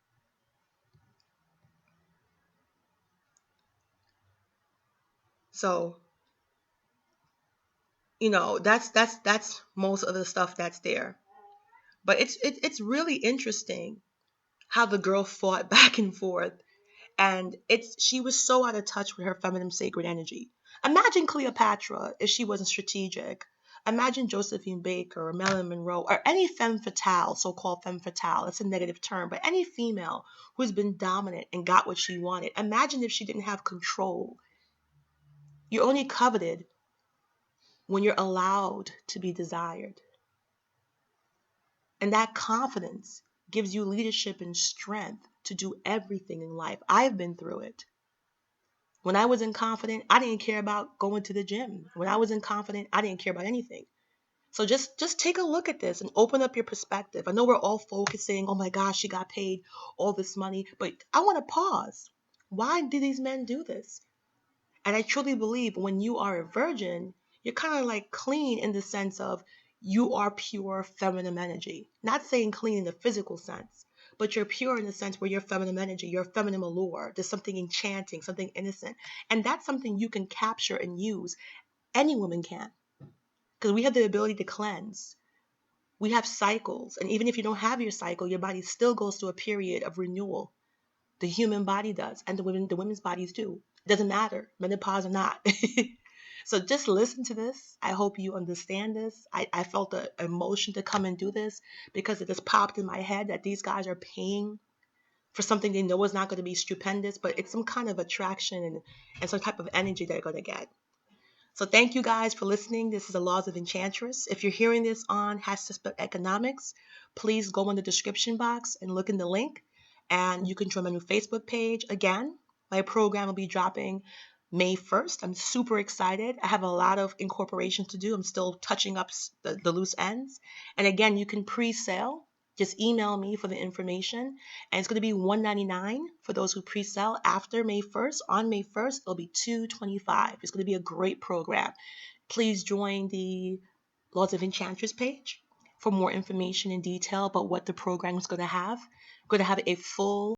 So, that's most of the stuff that's there. But it's really interesting how the girl fought back and forth, and she was so out of touch with her feminine sacred energy. Imagine Cleopatra if she wasn't strategic. Imagine Josephine Baker or Marilyn Monroe or any femme fatale, so-called femme fatale. It's a negative term, but any female who's been dominant and got what she wanted. Imagine if she didn't have control. You're only coveted when you're allowed to be desired. And that confidence gives you leadership and strength to do everything in life. I've been through it. When I was inconfident, I didn't care about going to the gym. When I was inconfident, I didn't care about anything. So just take a look at this and open up your perspective. I know we're all focusing, oh my gosh, she got paid all this money, but I want to pause. Why do these men do this? And I truly believe when you are a virgin, you're kind of like clean in the sense of you are pure feminine energy. Not saying clean in the physical sense, but you're pure in the sense where you're feminine energy, you're feminine allure. There's something enchanting, something innocent. And that's something you can capture and use. Any woman can. Because we have the ability to cleanse. We have cycles. And even if you don't have your cycle, your body still goes through a period of renewal. The human body does, and the women's bodies do. It doesn't matter, menopause or not. So just listen to this. I hope you understand this. I felt the emotion to come and do this because it just popped in my head that these guys are paying for something they know is not going to be stupendous, but it's some kind of attraction and some type of energy they're going to get. So thank you guys for listening. This is the Laws of Enchantress. If you're hearing this on #, economics, please go in the description box and look in the link. And you can join my new Facebook page. Again, my program will be dropping May 1st. I'm super excited. I have a lot of incorporation to do. I'm still touching up the loose ends. And again, you can pre-sale. Just email me for the information. And it's going to be $199 for those who pre-sell after May 1st. On May 1st, it'll be $225. It's going to be a great program. Please join the Laws of Enchantress page for more information and detail about what the program is going to have. We're going to have a full